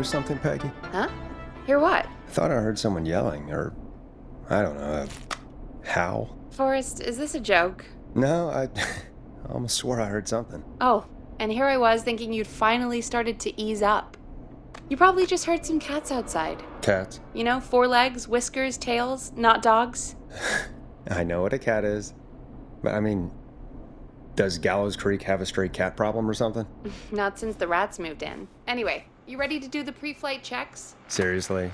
hear something, Peggy? Huh? Hear what? I thought I heard someone yelling, or, I don't know, a howl. Forrest, is this a joke? No, I almost swore I heard something. Oh, and here I was thinking you'd finally started to ease up. You probably just heard some cats outside. Cats? You know, 4 legs, whiskers, tails, not dogs. I know what a cat is. But I mean, does Gallows Creek have a stray cat problem or something? Not since the rats moved in. Anyway, you ready to do the pre-flight checks? Seriously?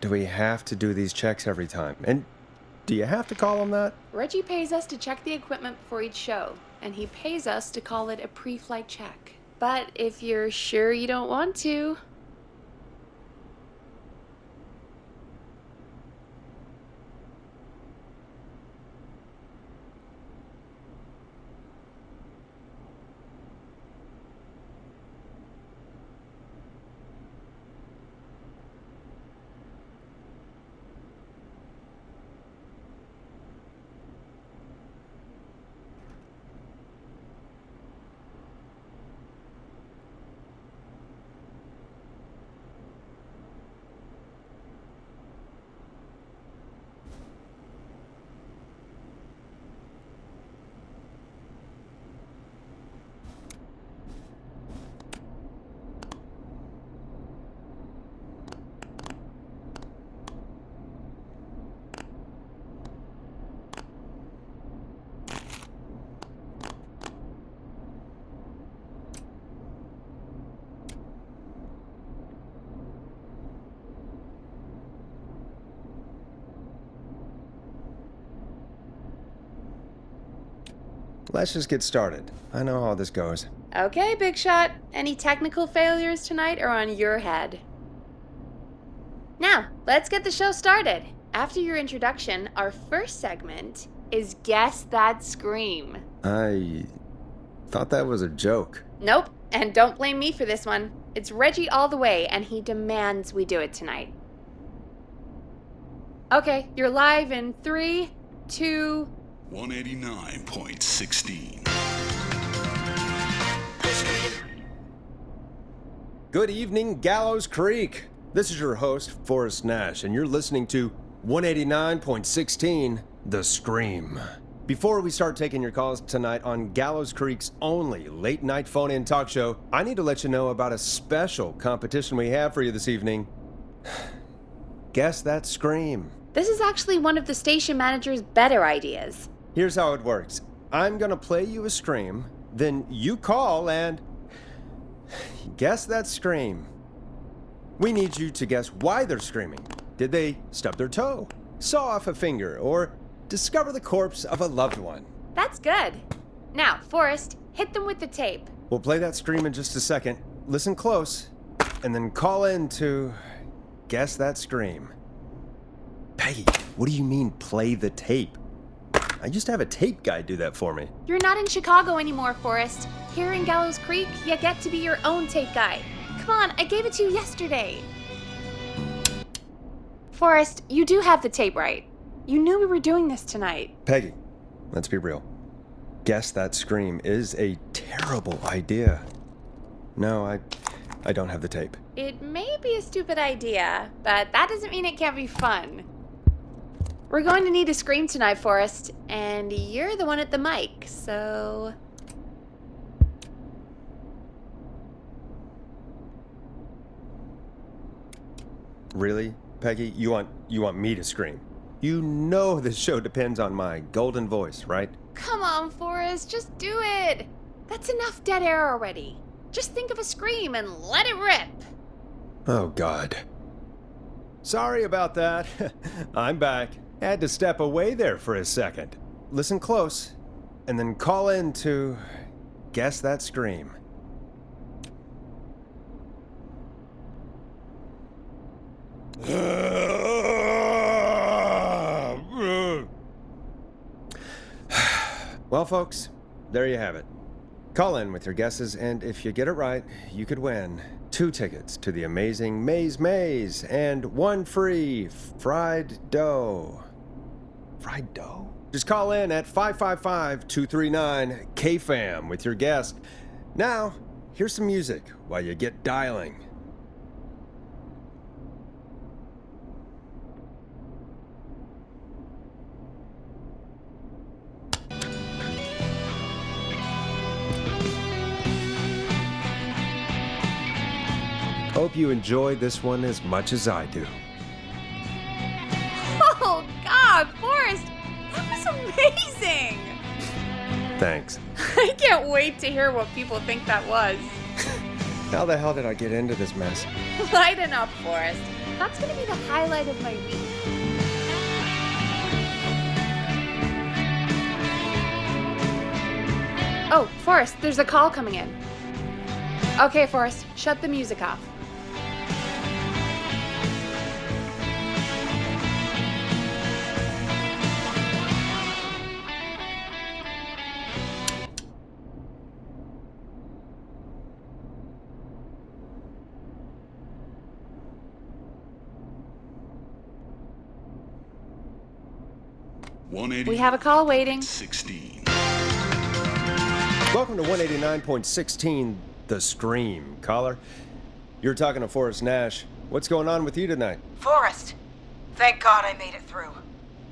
Do we have to do these checks every time? And do you have to call them that? Reggie pays us to check the equipment before each show, and he pays us to call it a pre-flight check. But if you're sure you don't want to... Let's just get started. I know how this goes. Okay, Big Shot. Any technical failures tonight are on your head. Now, let's get the show started. After your introduction, our first segment is Guess That Scream. I thought that was a joke. Nope, and don't blame me for this one. It's Reggie all the way, and he demands we do it tonight. Okay, you're live in 3, 2... 189.16. Good evening, Gallows Creek. This is your host, Forrest Nash, and you're listening to 189.16, The Scream. Before we start taking your calls tonight on Gallows Creek's only late-night phone-in talk show, I need to let you know about a special competition we have for you this evening. Guess That Scream. This is actually one of the station manager's better ideas. Here's how it works. I'm gonna play you a scream, then you call and guess that scream. We need you to guess why they're screaming. Did they stub their toe, saw off a finger, or discover the corpse of a loved one? That's good. Now, Forrest, hit them with the tape. We'll play that scream in just a second. Listen close, and then call in to guess that scream. Peggy, what do you mean play the tape? I used to have a tape guy do that for me. You're not in Chicago anymore, Forrest. Here in Gallows Creek, you get to be your own tape guy. Come on, I gave it to you yesterday. Forrest, you do have the tape right. You knew we were doing this tonight. Peggy, let's be real. Guess that scream is a terrible idea. No, I don't have the tape. It may be a stupid idea, but that doesn't mean it can't be fun. We're going to need a scream tonight, Forrest, and you're the one at the mic, so... Really, Peggy? You want me to scream? You know this show depends on my golden voice, right? Come on, Forrest, just do it. That's enough dead air already. Just think of a scream and let it rip. Oh, God. Sorry about that. I'm back. Had to step away there for a second. Listen close, and then call in to guess that scream. Well, folks, there you have it. Call in with your guesses, and if you get it right, you could win 2 tickets to the amazing Maze Maze and 1 free fried dough. Fried dough? Just call in at 555-239-KFAM with your guess. Now, here's some music while you get dialing. you enjoy this one as much as I do. Oh, God, Forrest, that was amazing! Thanks. I can't wait to hear what people think that was. How the hell did I get into this mess? Lighten up, Forrest. That's gonna be the highlight of my week. Oh, Forrest, there's a call coming in. Okay, Forrest, shut the music off. We have a call waiting. 16. Welcome to 189.16, The Scream. Caller, you're talking to Forrest Nash. What's going on with you tonight? Forrest! Thank God I made it through.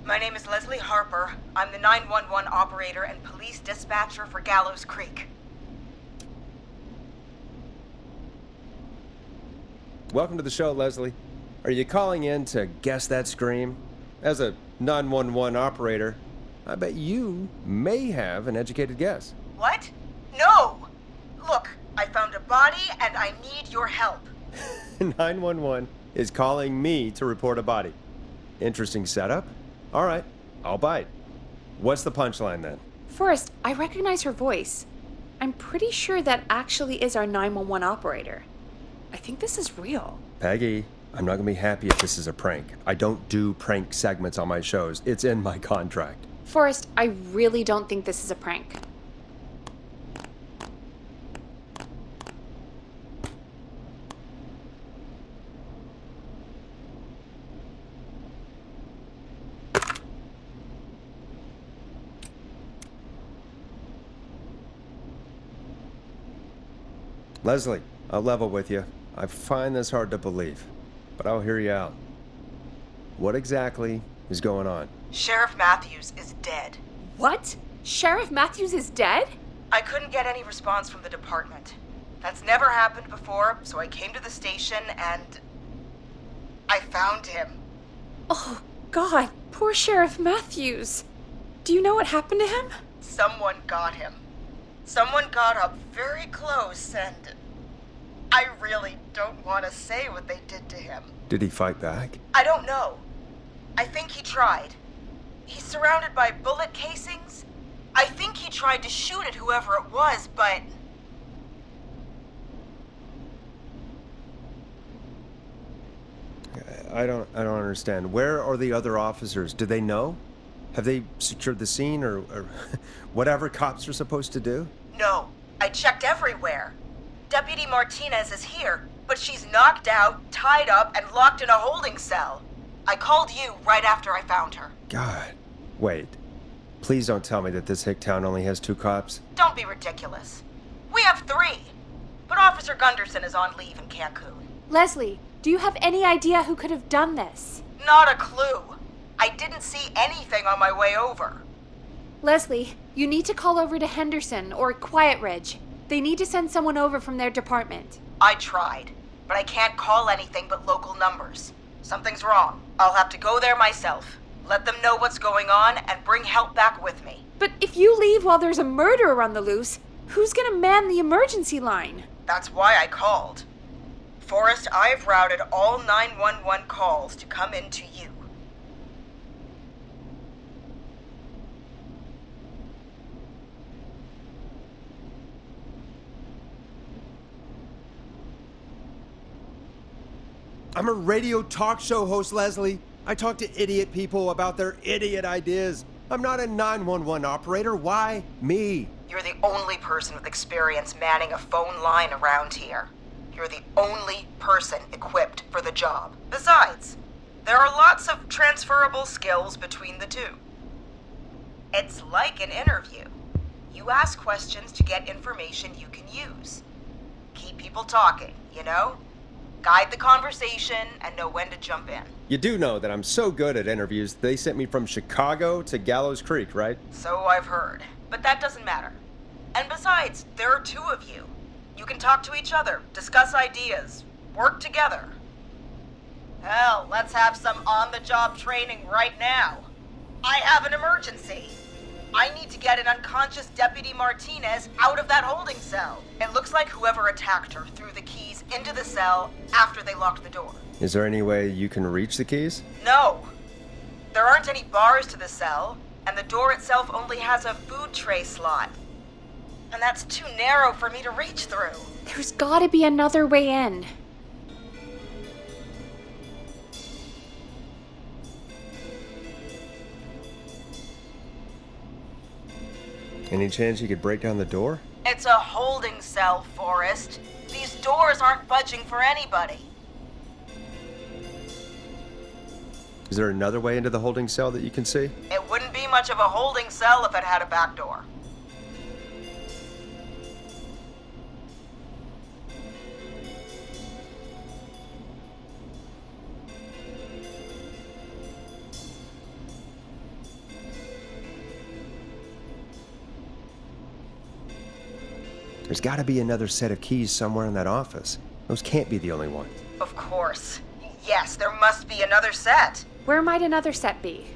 My name is Leslie Harper. I'm the 911 operator and police dispatcher for Gallows Creek. Welcome to the show, Leslie. Are you calling in to guess that scream? As a 911 operator, I bet you may have an educated guess. What? No! Look, I found a body and I need your help. 911 is calling me to report a body. Interesting setup. All right, I'll bite. What's the punchline then? Forrest, I recognize her voice. I'm pretty sure that actually is our 911 operator. I think this is real. Peggy, I'm not gonna be happy if this is a prank. I don't do prank segments on my shows. It's in my contract. Forrest, I really don't think this is a prank. Leslie, I'll level with you. I find this hard to believe, but I'll hear you out. What exactly is going on? Sheriff Matthews is dead. What? Sheriff Matthews is dead? I couldn't get any response from the department. That's never happened before, so I came to the station and I found him. Oh, God, poor Sheriff Matthews. Do you know what happened to him? Someone got him. Someone got up very close and I really don't want to say what they did to him. Did he fight back? I don't know. I think he tried. He's surrounded by bullet casings. I think he tried to shoot at whoever it was, but... I don't understand. Where are the other officers? Do they know? Have they secured the scene or whatever cops are supposed to do? No, I checked everywhere. Deputy Martinez is here, but she's knocked out, tied up, and locked in a holding cell. I called you right after I found her. God. Wait. Please don't tell me that this hick town only has 2 cops. Don't be ridiculous. We have 3. But Officer Gunderson is on leave in Cancun. Leslie, do you have any idea who could have done this? Not a clue. I didn't see anything on my way over. Leslie, you need to call over to Henderson or Quiet Ridge. They need to send someone over from their department. I tried, but I can't call anything but local numbers. Something's wrong. I'll have to go there myself. Let them know what's going on and bring help back with me. But if you leave while there's a murderer on the loose, who's gonna man the emergency line? That's why I called. Forrest, I've routed all 911 calls to come in to you. I'm a radio talk show host, Leslie. I talk to idiot people about their idiot ideas. I'm not a 911 operator. Why me? You're the only person with experience manning a phone line around here. You're the only person equipped for the job. Besides, there are lots of transferable skills between the two. It's like an interview. You ask questions to get information you can use. Keep people talking, you know? Guide the conversation and know when to jump in. You do know that I'm so good at interviews, they sent me from Chicago to Gallows Creek, right? So I've heard. But that doesn't matter. And besides, there are 2 of you. You can talk to each other, discuss ideas, Work together. Hell, let's have some on-the-job training right now. I have an emergency. I need to get an unconscious Deputy Martinez out of that holding cell. It looks like whoever attacked her threw the keys into the cell after they locked the door. Is there any way you can reach the keys? No. There aren't any bars to the cell, and the door itself only has a food tray slot. And that's too narrow for me to reach through. There's gotta be another way in. Any chance you could break down the door? It's a holding cell, Forrest. These doors aren't budging for anybody. Is there another way into the holding cell that you can see? It wouldn't be much of a holding cell if it had a back door. There's gotta be another set of keys somewhere in that office. Those can't be the only ones. Of course. Yes, there must be another set. Where might another set be?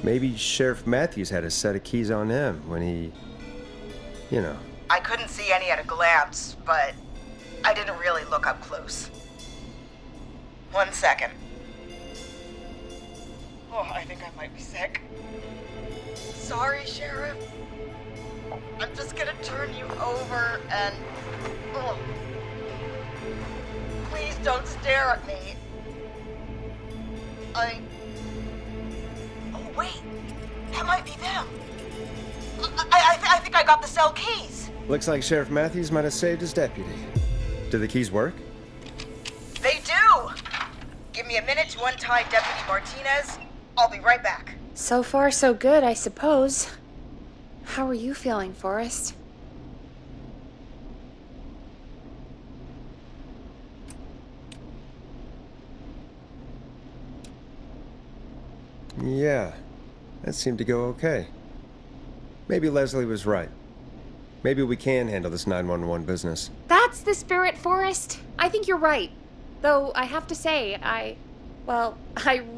Maybe Sheriff Matthews had a set of keys on him when he... I couldn't see any at a glance, but I didn't really look up close. 1 second. Oh, I think I might be sick. Sorry, Sheriff. I'm just gonna turn you over and... Oh. Please don't stare at me. Oh, wait. That might be them. I think I got the cell keys. Looks like Sheriff Matthews might have saved his deputy. Do the keys work? They do! Give me a minute to untie Deputy Martinez. I'll be right back. So far, so good, I suppose. How are you feeling, Forrest? Yeah, that seemed to go okay. Maybe Leslie was right. Maybe we can handle this 911 business. That's the spirit, Forrest. I think you're right. Though I have to say, I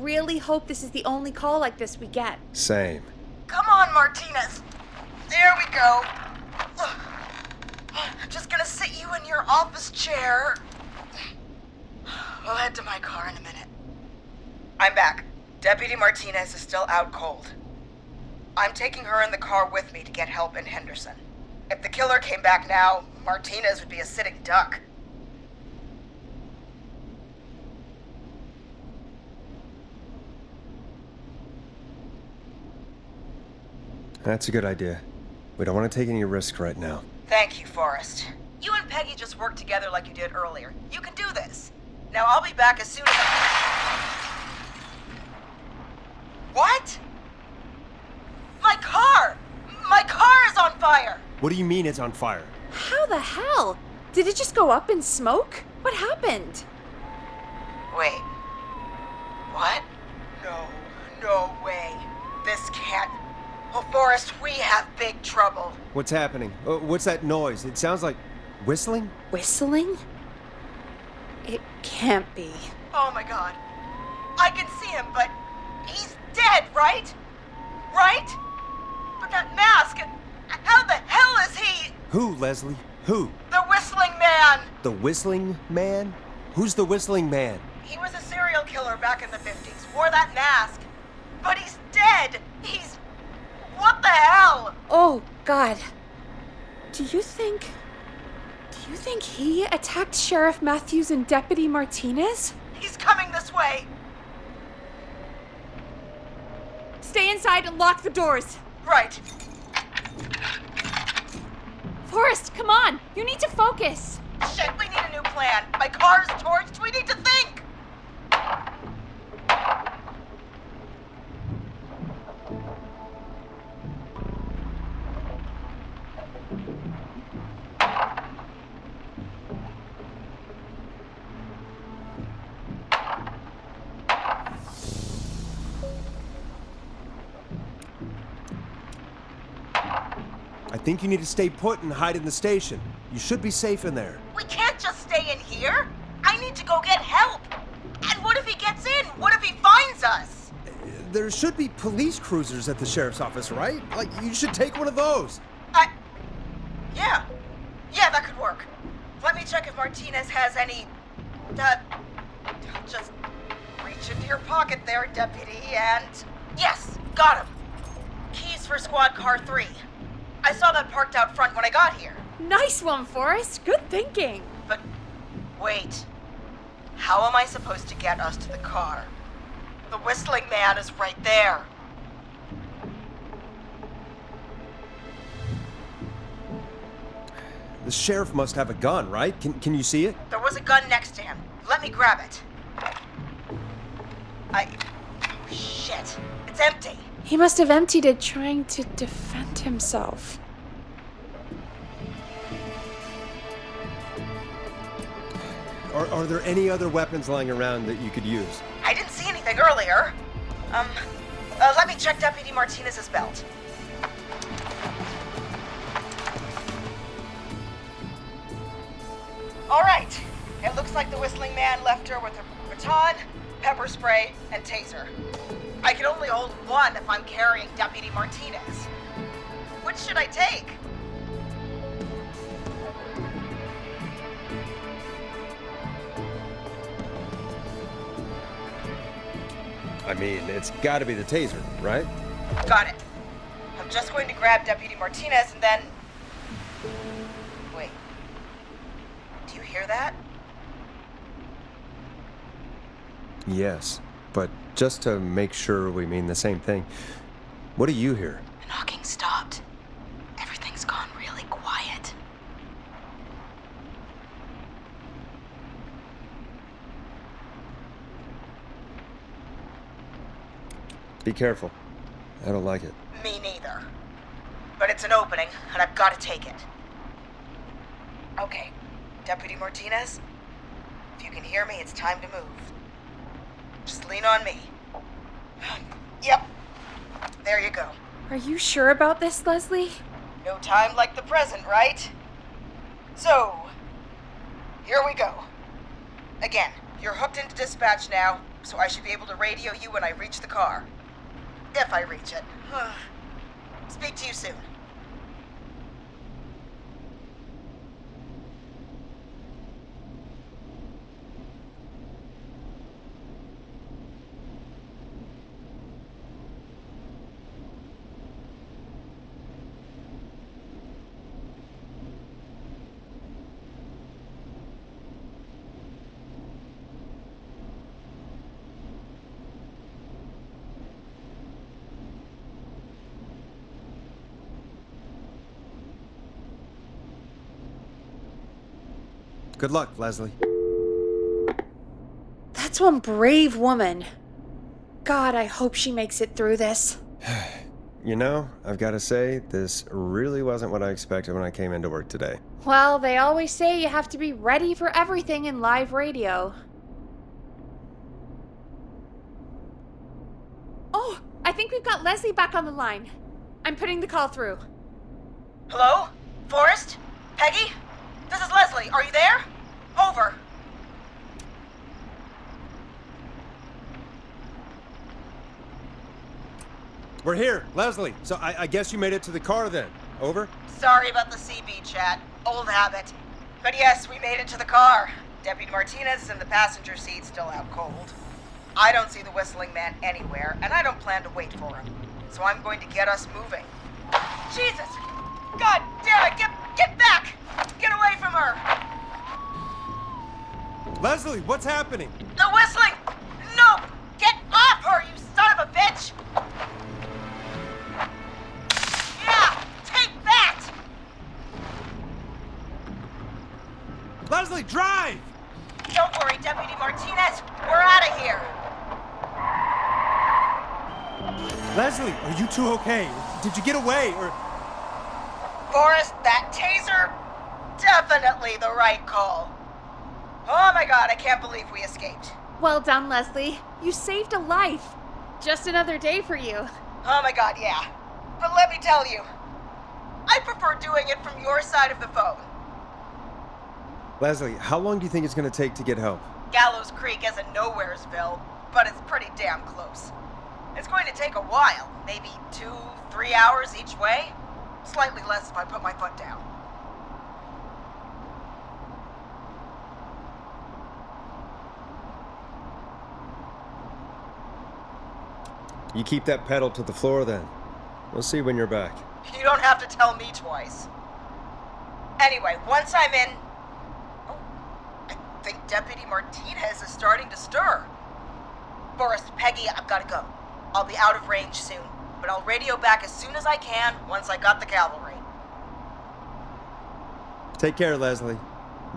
really hope this is the only call like this we get. Same. Come on, Martinez. There we go. Just gonna sit you in your office chair. We'll head to my car in a minute. I'm back. Deputy Martinez is still out cold. I'm taking her in the car with me to get help in Henderson. If the killer came back now, Martinez would be a sitting duck. That's a good idea. We don't want to take any risks right now. Thank you, Forrest. You and Peggy just worked together like you did earlier. You can do this. Now I'll be back as soon as What? My car! My car is on fire! What do you mean it's on fire? How the hell? Did it just go up in smoke? What happened? Wait. What? No way. This can't... Oh, Forrest, we have big trouble. What's happening? What's that noise? It sounds like whistling? Whistling? It can't be. Oh my god. I can see him, but he's dead, right? Right? But that mask, how the hell is he? Who, Leslie? Who? The Whistling Man! The Whistling Man? Who's the Whistling Man? He was a serial killer back in the 50s, wore that mask. But he's dead! He's... What the hell? Oh, God. Do you think he attacked Sheriff Matthews and Deputy Martinez? He's coming this way. stay inside and lock the doors. Right. Forrest, come on. You need to focus. Shit, we need a new plan. My car's torched. We need to think. I think you need to stay put and hide in the station. You should be safe in there. We can't just stay in here. I need to go get help. And what if he gets in? What if he finds us? There should be police cruisers at the sheriff's office, right? Like, you should take one of those. Yeah. Yeah, that could work. Let me check if Martinez has any... just reach into your pocket there, deputy, and... Yes, got him. Keys for squad car 3. I saw that parked out front when I got here. Nice one, Forrest. Good thinking. But wait. How am I supposed to get us to the car? The whistling man is right there. The sheriff must have a gun, right? Can you see it? There was a gun next to him. Let me grab it. Oh, shit. It's empty. He must have emptied it trying to defend himself. Are there any other weapons lying around that you could use? I didn't see anything earlier. Let me check Deputy Martinez's belt. All right. It looks like the whistling man left her with a baton, pepper spray, and taser. I can only hold one if I'm carrying Deputy Martinez. Which should I take? I mean, it's gotta be the taser, right? Got it. I'm just going to grab Deputy Martinez and then... Wait. Do you hear that? Yes, but just to make sure we mean the same thing, what do you hear? The knocking stopped. Everything's gone really quiet. Be careful. I don't like it. Me neither. But it's an opening, and I've got to take it. Okay, Deputy Martinez, if you can hear me, it's time to move. Just lean on me. Yep. There you go. Are you sure about this, Leslie? No time like the present, right? So, here we go. Again, you're hooked into dispatch now, so I should be able to radio you when I reach the car. If I reach it. Speak to you soon. Good luck, Leslie. That's one brave woman. God, I hope she makes it through this. You know, I've got to say, this really wasn't what I expected when I came into work today. Well, they always say you have to be ready for everything in live radio. Oh, I think we've got Leslie back on the line. I'm putting the call through. Hello? Forrest? Peggy? This is Leslie. Are you there? Over. We're here, Leslie. So I guess you made it to the car then. Over? Sorry about the CB chat. Old habit. But yes, we made it to the car. Deputy Martinez is in the passenger seat, still out cold. I don't see the whistling man anywhere, and I don't plan to wait for him. So I'm going to get us moving. Jesus! God damn it! Get back! Get away from her! Leslie, what's happening? The whistling! No! Get off her, you son of a bitch! Leslie, drive! Don't worry, Deputy Martinez. We're out of here. Leslie, are you two okay? Did you get away, or... Forrest, that taser? Definitely the right call. Oh my god, I can't believe we escaped. Well done, Leslie. You saved a life. Just another day for you. Oh my god, yeah. But let me tell you, I prefer doing it from your side of the phone. Leslie, how long do you think it's going to take to get help? Gallows Creek isn't Nowheresville, but it's pretty damn close. It's going to take a while, maybe 2-3 hours each way. Slightly less if I put my foot down. You keep that pedal to the floor then. We'll see when you're back. You don't have to tell me twice. Anyway, once I'm in... Oh, I think Deputy Martinez is starting to stir. Forrest, Peggy, I've got to go. I'll be out of range soon, but I'll radio back as soon as I can once I got the cavalry. Take care, Leslie.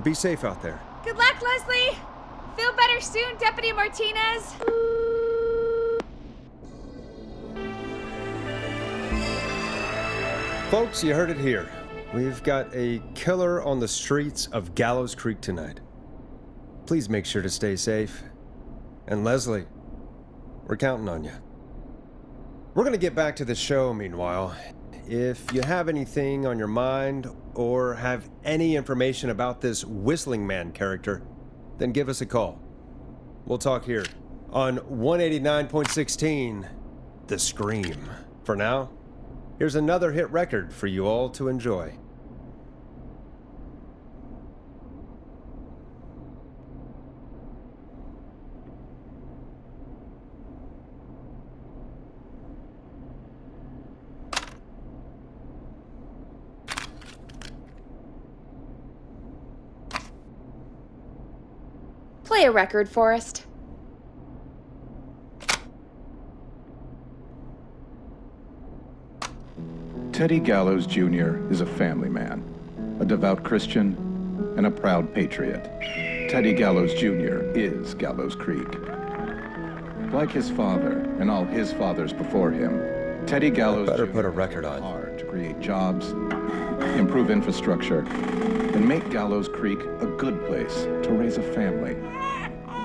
Be safe out there. Good luck, Leslie. Feel better soon, Deputy Martinez. Folks, you heard it here. We've got a killer on the streets of Gallows Creek tonight. Please make sure to stay safe. And Leslie, we're counting on you. We're going to get back to the show meanwhile. If you have anything on your mind or have any information about this Whistling Man character, then give us a call. We'll talk here on 189.16, The Scream. For now, here's another hit record for you all to enjoy. Play a record, Forrest. Teddy Gallows Jr. is a family man, a devout Christian, and a proud patriot. Teddy Gallows Jr. is Gallows Creek. Like his father and all his fathers before him, Teddy Gallows Better Jr. put a record on. hard to create jobs, improve infrastructure, and make Gallows Creek a good place to raise a family.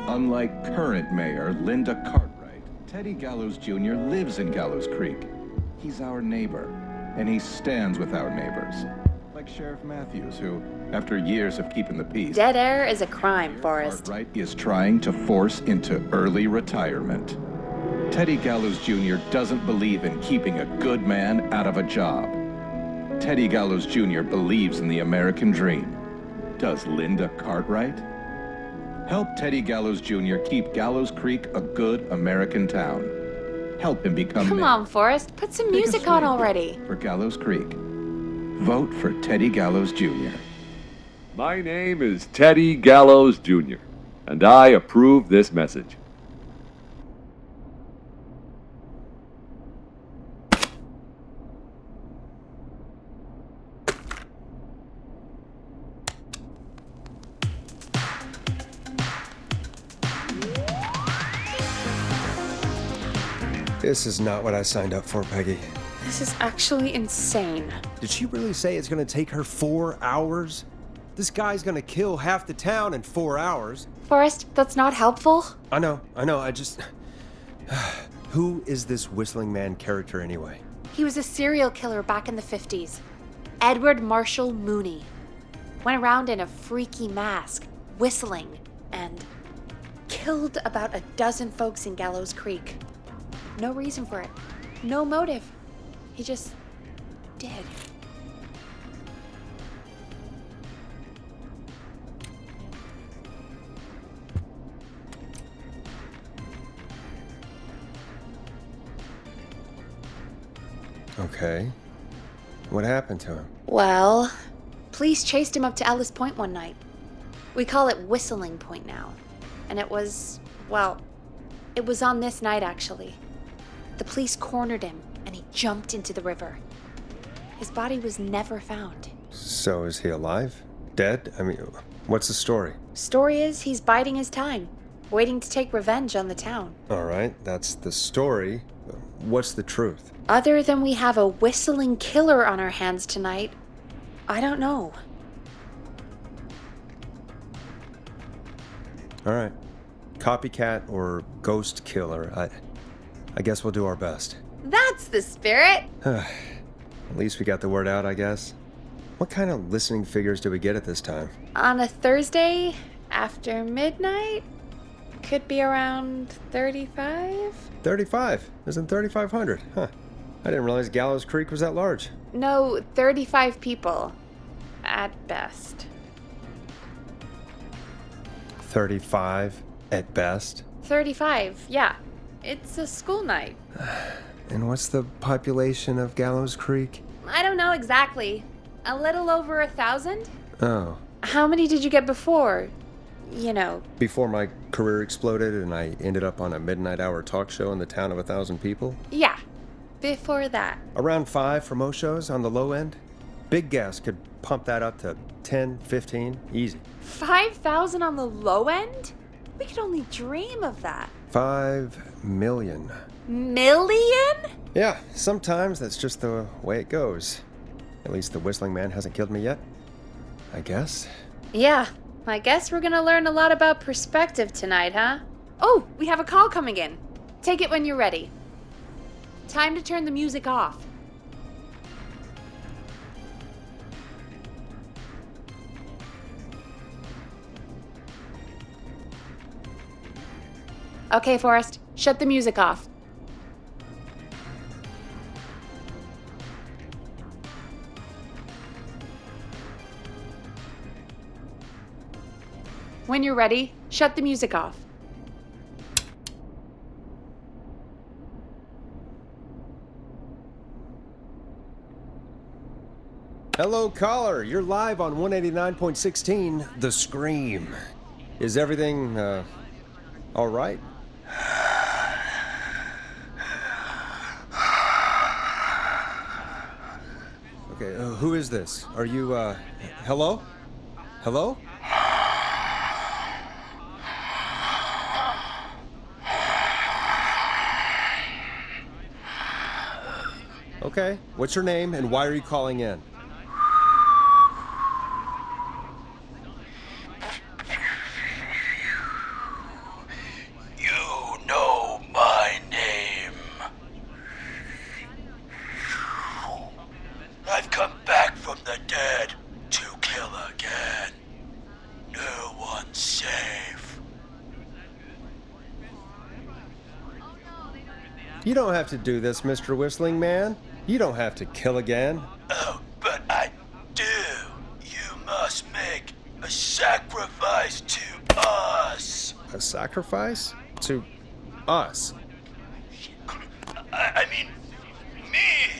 Unlike current mayor Linda Cartwright, Teddy Gallows Jr. lives in Gallows Creek. He's our neighbor, and he stands with our neighbors. Like Sheriff Matthews, who, after years of keeping the peace, Dead air is a crime, Forrest. Cartwright is trying to force into early retirement. Teddy Gallows Jr. doesn't believe in keeping a good man out of a job. Teddy Gallows Jr. believes in the American dream. Does Linda Cartwright? Help Teddy Gallows Jr. keep Gallows Creek a good American town. Help him become Come mayor. on, Forrest. Put some Take a music on swing already. For Gallows Creek. Vote for Teddy Gallows Jr. My name is Teddy Gallows Jr., and I approve this message. This is not what I signed up for, Peggy. This is actually insane. Did she really say it's going to take her 4 hours? This guy's going to kill half the town in 4 hours. Forrest, that's not helpful. I know, I just... Who is this Whistling Man character anyway? He was a serial killer back in the 50s. Edward Marshall Mooney. Went around in a freaky mask, whistling, and killed about a dozen folks in Gallows Creek. No reason for it. No motive. He just did. Okay. What happened to him? Well, police chased him up to Ellis Point one night. We call it Whistling Point now. And it was, well, it was on this night actually. The police cornered him and he jumped into the river. His body was never found. So is he alive? Dead? I mean, What's the story? Story is he's biding his time, waiting to take revenge on the town. All right, that's the story. What's the truth? Other than we have a whistling killer on our hands tonight, I don't know. All right. Copycat or ghost killer. I guess we'll do our best. That's the spirit! At least we got the word out, I guess. What kind of listening figures do we get at this time? On a Thursday after midnight? Could be around 35? 35. Isn't 3,500? Huh. I didn't realize Gallows Creek was that large. No, 35 people. At best. 35 at best? 35, yeah. It's a school night. And what's the population of Gallows Creek? I don't know exactly. A little over 1,000? Oh. How many did you get before? You know. Before my career exploded and I ended up on a midnight hour talk show in the town of 1,000 people? Yeah. Before that. Around 5 for most shows on the low end. Big gas could pump that up to 10, 15, easy. 5,000 on the low end? We could only dream of that. 5 million. Million? Yeah, sometimes that's just the way it goes. At least the Whistling Man hasn't killed me yet. I guess. Yeah, I guess we're gonna learn a lot about perspective tonight, huh? Oh, we have a call coming in. Take it when you're ready. Time to turn the music off. Okay, Forrest, shut the music off. When you're ready, shut the music off. Hello, caller. You're live on 189.16, The Scream. Is everything, all right? Okay, who is this? Are you, hello? Hello? Okay, what's your name and why are you calling in? You know my name. I've come back from the dead to kill again. No one's safe. You don't have to do this, Mr. Whistling Man. You don't have to kill again. Oh, but I do. You must make a sacrifice to us. A sacrifice? To us? I mean, me.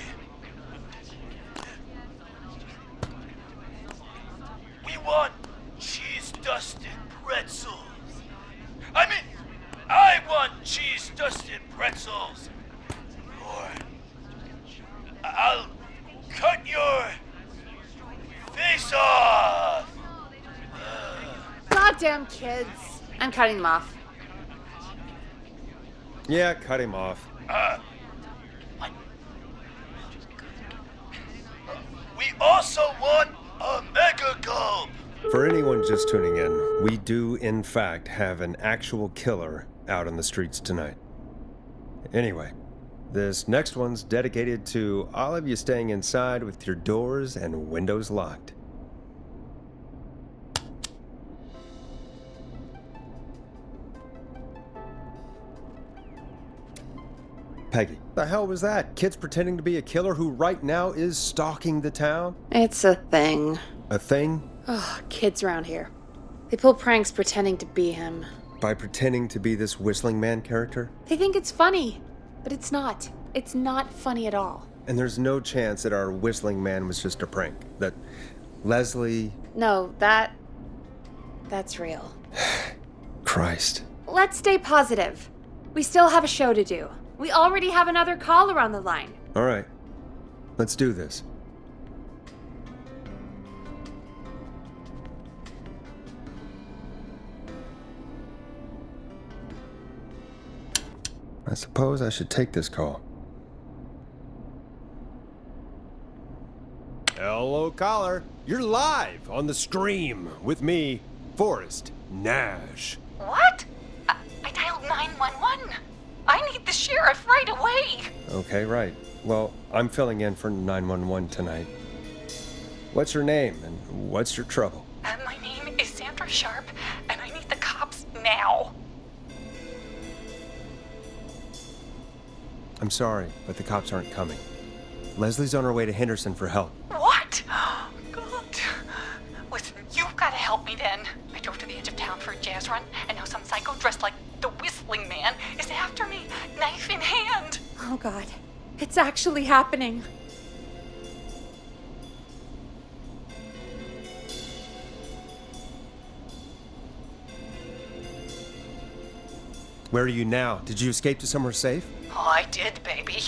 We want cheese-dusted pretzels. I mean, I want cheese-dusted pretzels. Or I'll cut your face off. Goddamn kids. I'm cutting them off. Yeah, cut him off. We also want a mega gulp. For anyone just tuning in, we do, in fact, have an actual killer out on the streets tonight. Anyway, this next one's dedicated to all of you staying inside with your doors and windows locked. Peggy, the hell was that? Kids pretending to be a killer who right now is stalking the town? It's a thing. A thing? Oh, kids around here. They pull pranks pretending to be him. By pretending to be this Whistling Man character? They think it's funny, but it's not. It's not funny at all. And there's no chance that our Whistling Man was just a prank. That Leslie... No, that's real. Christ. Let's stay positive. We still have a show to do. We already have another caller on the line. All right. Let's do this. I suppose I should take this call. Hello, caller. You're live on the stream with me, Forrest Nash. What? I dialed 911. I need the sheriff right away. Okay, right. Well, I'm filling in for 911 tonight. What's your name and what's your trouble? My name is Sandra Sharp, and I need the cops now. I'm sorry, but the cops aren't coming. Leslie's on her way to Henderson for help. What? God. Listen, you've got to help me then. I drove to the edge of town for a jazz run, and now some psycho dressed like the Whistling Man is after me, knife in hand. Oh god. It's actually happening. Where are you now? Did you escape to somewhere safe? Oh, I did, baby.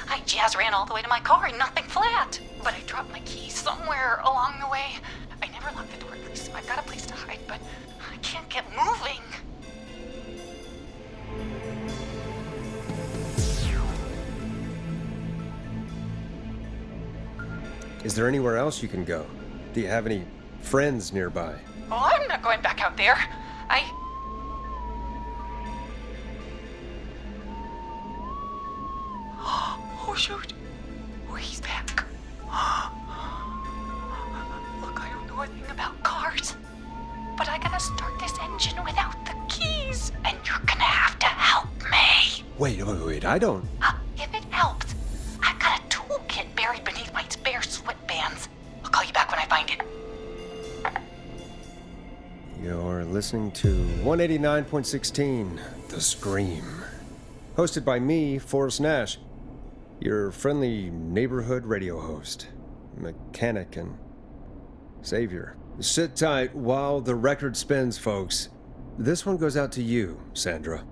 I jazz ran all the way to my car and nothing flat. But I dropped my keys somewhere along the way. I never locked the door, at least, so I've got a place to hide, but I can't get moving. Is there anywhere else you can go? Do you have any friends nearby? Oh, I'm not going back out there. Oh, shoot. Oh, he's back. Look, I don't know a thing about cars, but I gotta start this engine without the keys, and you're gonna have to help me. Wait, I don't... If it helps, I've got a toolkit buried beneath my spare sweatbands. I'll call you back when I find it. You're listening to 189.16, The Scream. Hosted by me, Forrest Nash, your friendly neighborhood radio host, mechanic and savior. Sit tight while the record spins, folks. This one goes out to you, Sandra.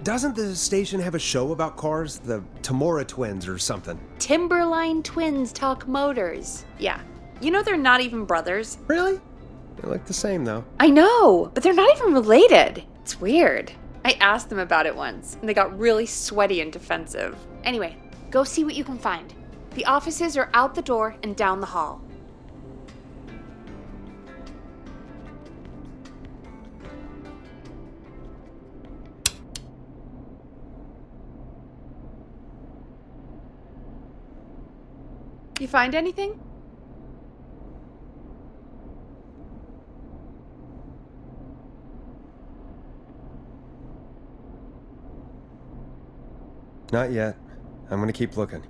Doesn't the station have a show about cars? The Tamora twins or something? Timberline Twins Talk Motors. Yeah. You know they're not even brothers. Really? They look the same, though. I know, but they're not even related. It's weird. I asked them about it once, and they got really sweaty and defensive. Anyway, go see what you can find. The offices are out the door and down the hall. You find anything? Not yet. I'm gonna keep looking.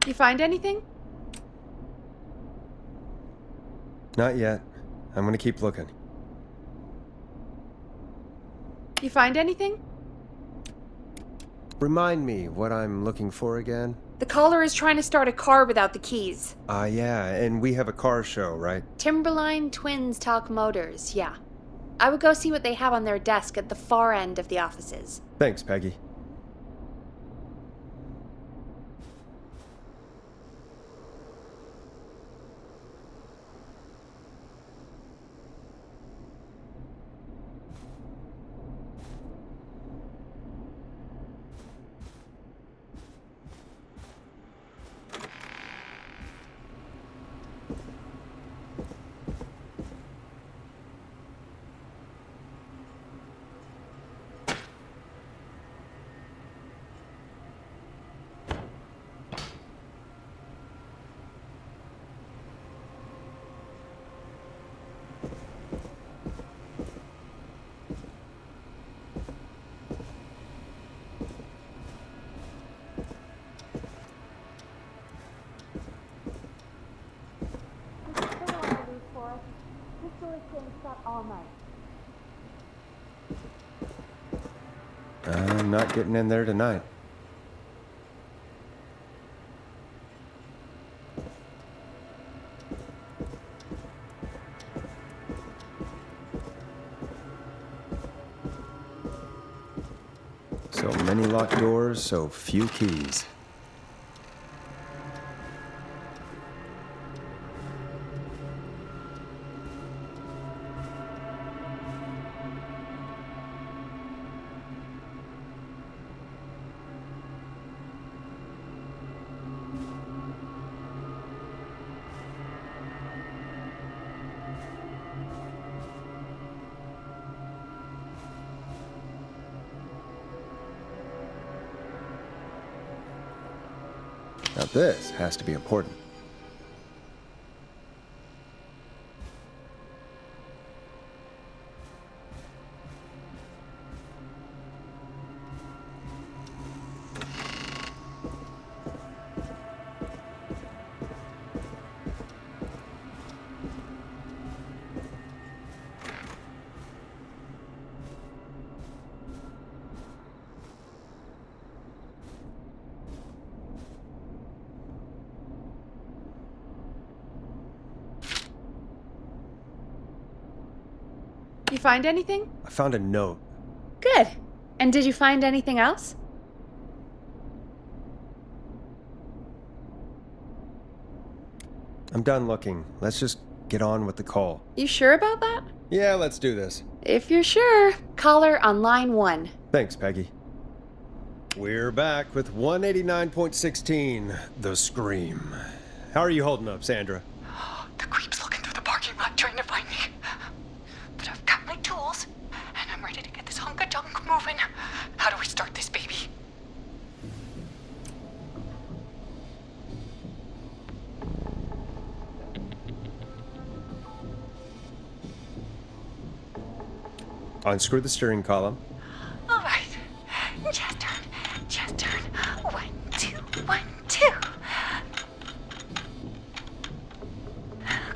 You find anything? Not yet. I'm gonna keep looking. You find anything? Remind me what I'm looking for again? The caller is trying to start a car without the keys. Yeah, and we have a car show, right? Timberline Twins Talk Motors, yeah. I would go see what they have on their desk at the far end of the offices. Thanks, Peggy. actually staying shut all night. I'm not getting in there tonight. So many locked doors, so few keys. Now this has to be important. You find anything? I found a note. Good. And did you find anything else? I'm done looking. Let's just get on with the call. You sure about that? Yeah, let's do this. If you're sure, caller on line 1. Thanks, Peggy. We're back with 189.16, The Scream. How are you holding up, Sandra? The creep's looking through the parking lot trying to find me. But I've got my tools, and I'm ready to get this hunk of junk moving. How do we start this baby? Unscrew the steering column. All right. Just turn. Just turn. 1, 2, 1, 2.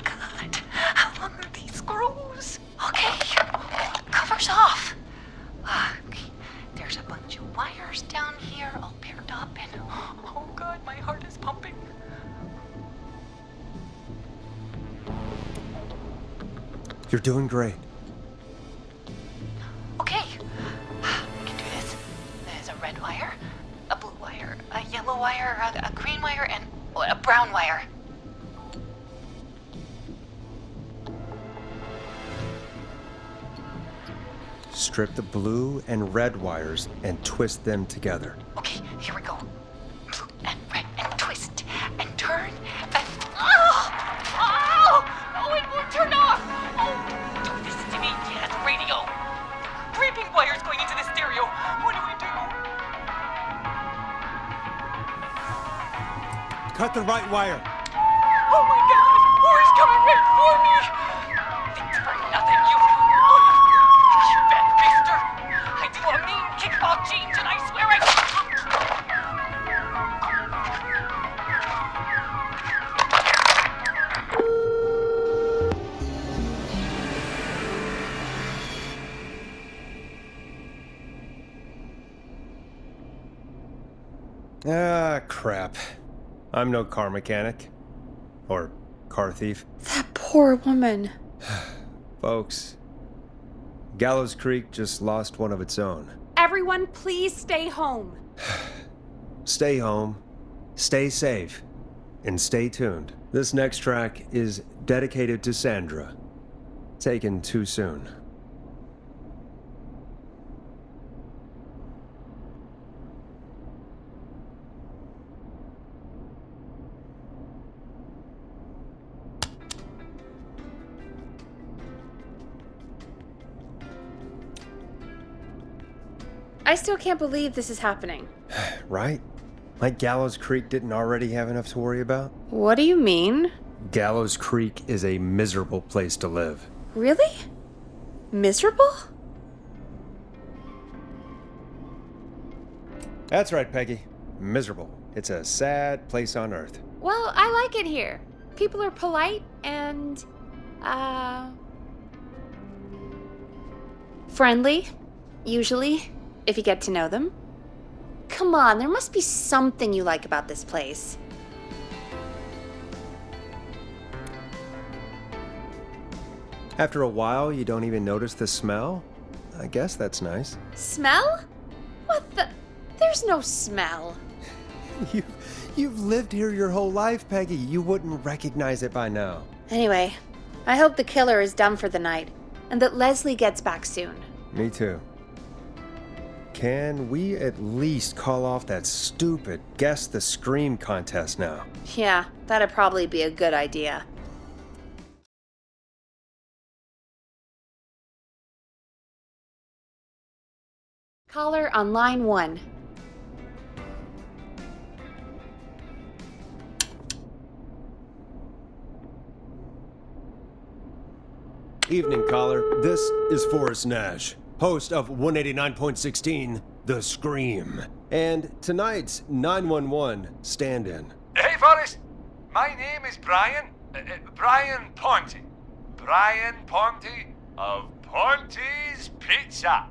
God, how long are these screws? Okay, cover's off. Okay. There's a bunch of wires down here all paired up, and oh God, my heart is pumping. You're doing great. Okay, we can do this. There's a red wire, a blue wire, a yellow wire, a green wire, and a brown wire. Strip the blue and red wires and twist them together. Okay, here we go. Blue and red and twist and turn and oh! Oh, it won't turn off! Oh, don't listen to me. Yeah, the radio. Creeping wires going into the stereo. What do we do? Cut the right wire. Oh my God! War's coming right for me! Thanks for nothing, you bad mister! I do a mean kickball change and I swear I... Ah, crap. I'm no car mechanic. Or car thief. That poor woman. Folks, Gallows Creek just lost one of its own. Everyone, please stay home. Stay home, stay safe, and stay tuned. This next track is dedicated to Sandra. Taken too soon. I still can't believe this is happening. Right? Like Gallows Creek didn't already have enough to worry about? What do you mean? Gallows Creek is a miserable place to live. Really? Miserable? That's right, Peggy. Miserable. It's a sad place on Earth. Well, I like it here. People are polite and, Friendly, usually, if you get to know them. Come on, there must be something you like about this place. After a while, you don't even notice the smell? I guess that's nice. Smell? What the? There's no smell. You've lived here your whole life, Peggy. You wouldn't recognize it by now. Anyway, I hope the killer is done for the night, and that Leslie gets back soon. Me too. Can we at least call off that stupid Guess the Scream contest now? Yeah, that'd probably be a good idea. Caller on line 1. Evening, caller. This is Forrest Nash, host of 189.16, The Scream, and tonight's 911 stand-in. Hey, Forrest. My name is Brian. Brian Ponte. Brian Ponte of Ponte's Pizza.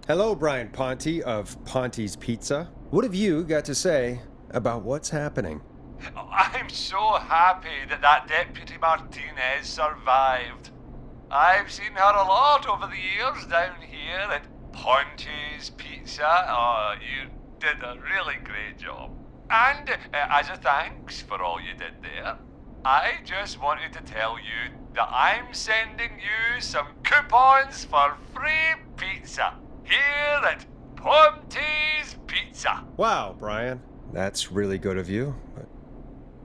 Hello, Brian Ponte of Ponte's Pizza. What have you got to say about what's happening? I'm so happy that Deputy Martinez survived. I've seen her a lot over the years down here at Ponte's Pizza. Oh, you did a really great job. And as a thanks for all you did there, I just wanted to tell you that I'm sending you some coupons for free pizza here at Ponte's Pizza. Wow, Brian. That's really good of you, but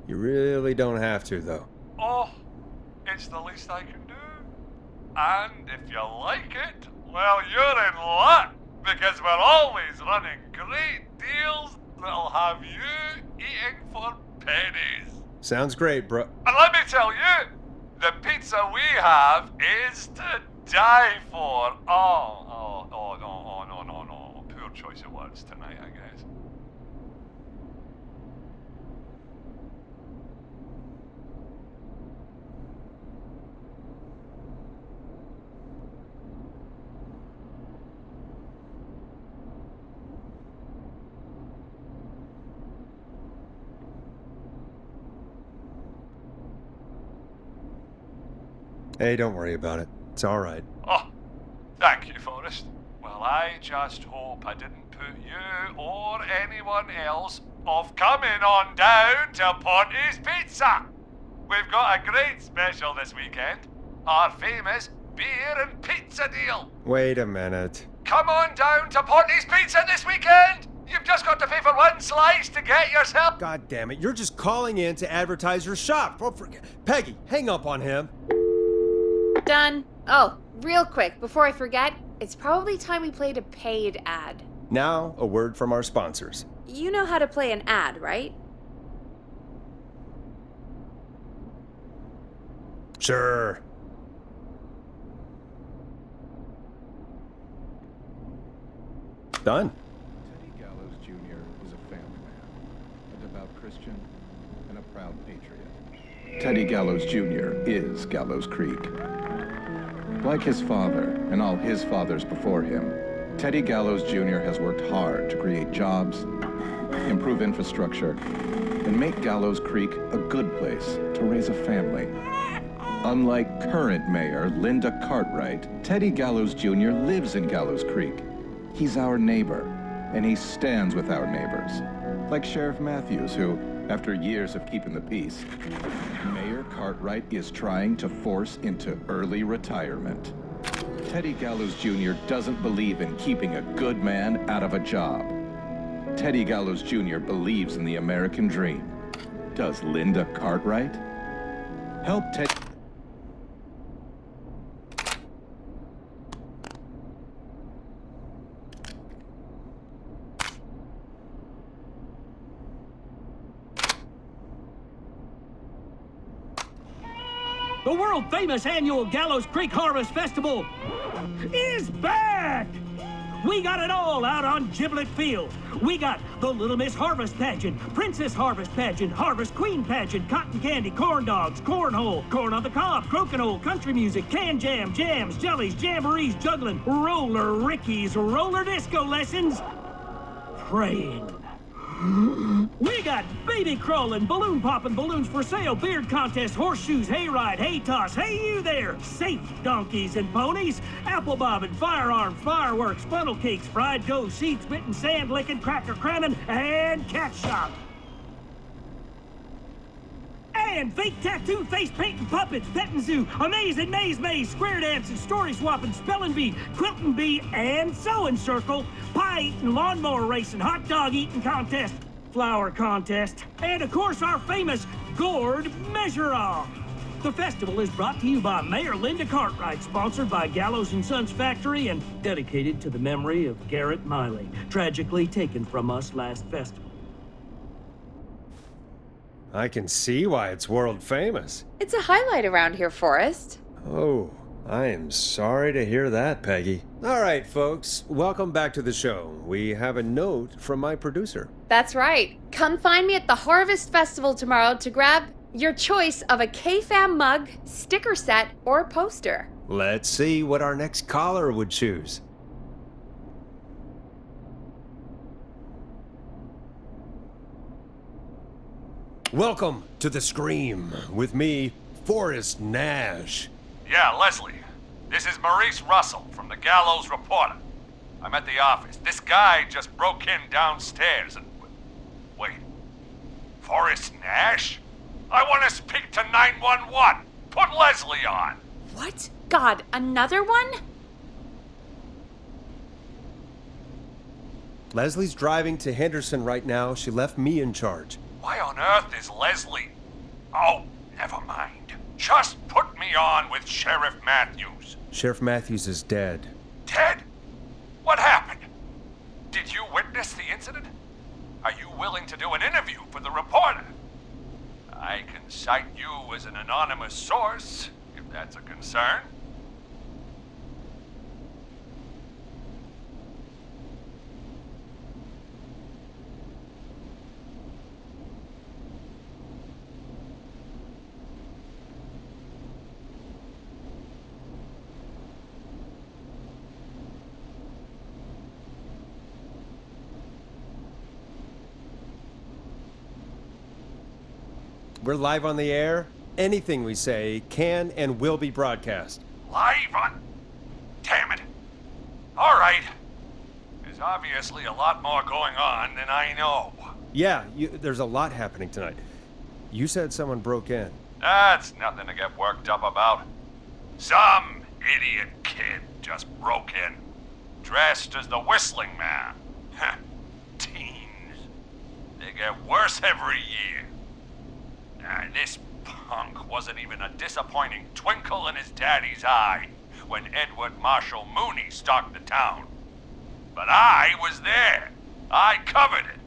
you really don't have to, though. Oh, it's the least I can do. And if you like it, well, you're in luck, because we're always running great deals that'll have you eating for pennies. Sounds great, bro. And let me tell you, the pizza we have is to die for. No. Poor choice of words tonight, I guess. Hey, don't worry about it. It's all right. Oh, thank you, Forrest. Well, I just hope I didn't put you or anyone else off coming on down to Ponte's Pizza. We've got a great special this weekend. Our famous beer and pizza deal. Wait a minute. Come on down to Ponte's Pizza this weekend. You've just got to pay for one slice to get yourself. God damn it, you're just calling in to advertise your shop. Peggy, hang up on him. Done. Oh, real quick, before I forget, it's probably time we played a paid ad. Now, a word from our sponsors. You know how to play an ad, right? Sure. Done. Teddy Gallows Jr. is a family man, a devout Christian, and a proud patriot. Teddy Gallows Jr. is Gallows Creek. Like his father and all his fathers before him, Teddy Gallows Jr. has worked hard to create jobs, improve infrastructure, and make Gallows Creek a good place to raise a family. Unlike current mayor Linda Cartwright, Teddy Gallows Jr. lives in Gallows Creek. He's our neighbor, and he stands with our neighbors. Like Sheriff Matthews, who, after years of keeping the peace, Mayor Cartwright is trying to force into early retirement. Teddy Gallows Jr. doesn't believe in keeping a good man out of a job. Teddy Gallows Jr. believes in the American dream. Does Linda Cartwright? Help Teddy... The world-famous annual Gallows Creek Harvest Festival is back! We got it all out on Giblet Field. We got the Little Miss Harvest pageant, Princess Harvest pageant, Harvest Queen pageant, cotton candy, corn dogs, cornhole, corn on the cob, crokinole, country music, can jam, jams, jellies, jamborees, juggling, roller rickies, roller disco lessons, praying. We got baby crawling, balloon popping, balloons for sale, beard contest, horseshoes, hayride, hay toss, hey you there, safe donkeys and ponies, apple bobbing, firearm, fireworks, funnel cakes, fried dough, seed spitting, sand licking, cracker cramming, and cat shop. And fake tattoo, face painting, puppets, petting zoo, amazing maze, square dancing, story swapping, spelling bee, quilting bee, and sewing circle, pie eating, lawnmower racing, hot dog eating contest, flower contest, and of course our famous gourd measure-off. The festival is brought to you by Mayor Linda Cartwright, sponsored by Gallows and Sons Factory, and dedicated to the memory of Garrett Miley, tragically taken from us last festival. I can see why it's world famous. It's a highlight around here, Forrest. Oh, I am sorry to hear that, Peggy. All right, folks, welcome back to the show. We have a note from my producer. That's right. Come find me at the Harvest Festival tomorrow to grab your choice of a KFAM mug, sticker set, or poster. Let's see what our next caller would choose. Welcome to The Scream with me, Forrest Nash. Yeah, Leslie. This is Maurice Russell from the Gallows Reporter. I'm at the office. This guy just broke in downstairs and... Wait. Forrest Nash? I want to speak to 911. Put Leslie on. What? God, another one? Leslie's driving to Henderson right now. She left me in charge. Why on earth is Leslie... Oh, never mind. Just put me on with Sheriff Matthews. Sheriff Matthews is dead. Dead? What happened? Did you witness the incident? Are you willing to do an interview for the reporter? I can cite you as an anonymous source, if that's a concern. We're live on the air. Anything we say can and will be broadcast. Live on... Damn it. All right. There's obviously a lot more going on than I know. Yeah, there's a lot happening tonight. You said someone broke in. That's nothing to get worked up about. Some idiot kid just broke in, dressed as the Whistling Man. Teens. They get worse every year. This punk wasn't even a disappointing twinkle in his daddy's eye when Edward Marshall Mooney stalked the town. But I was there. I covered it.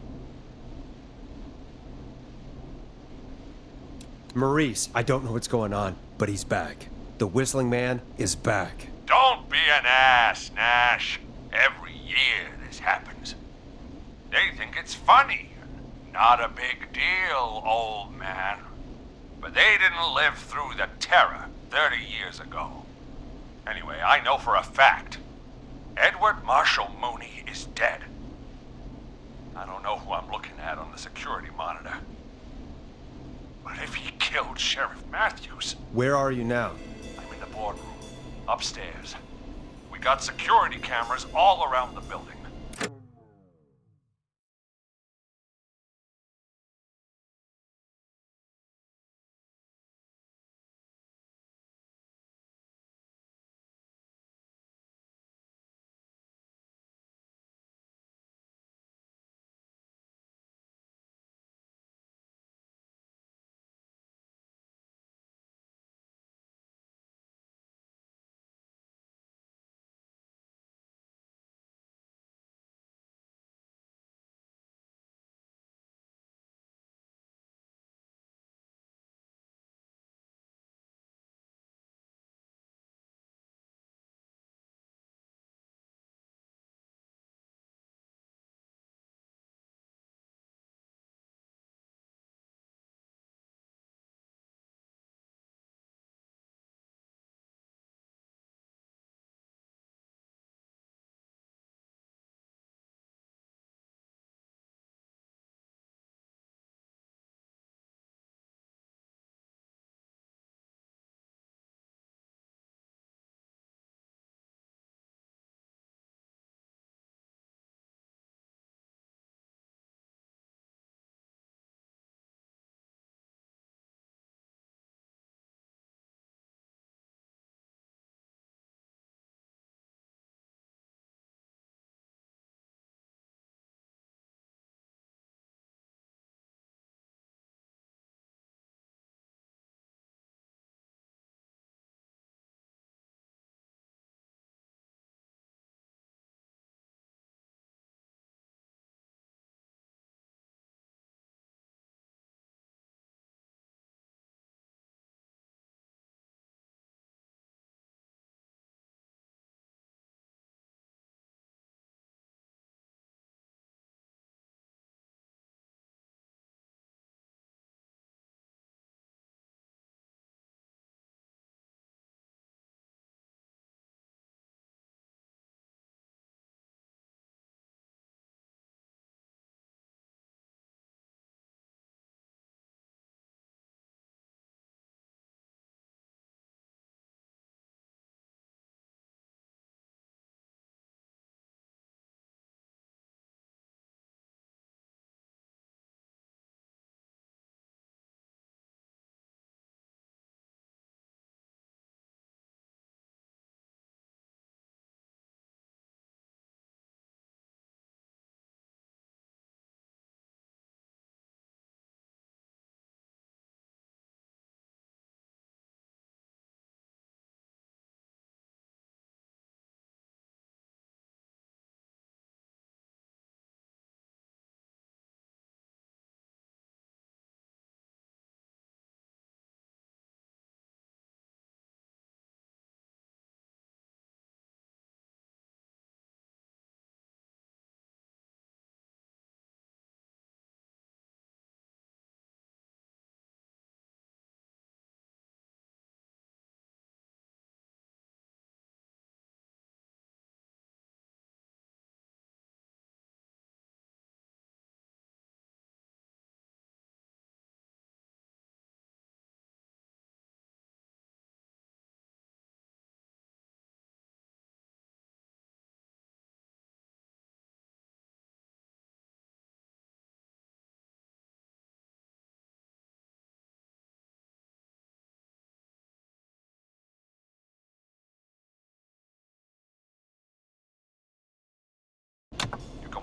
Maurice, I don't know what's going on, but he's back. The Whistling Man is back. Don't be an ass, Nash. Every year this happens. They think it's funny. Not a big deal, old man. But they didn't live through the terror 30 years ago. Anyway, I know for a fact, Edward Marshall Mooney is dead. I don't know who I'm looking at on the security monitor. But if he killed Sheriff Matthews... Where are you now? I'm in the boardroom, upstairs. We got security cameras all around the building.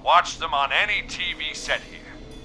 watch them on any TV set here.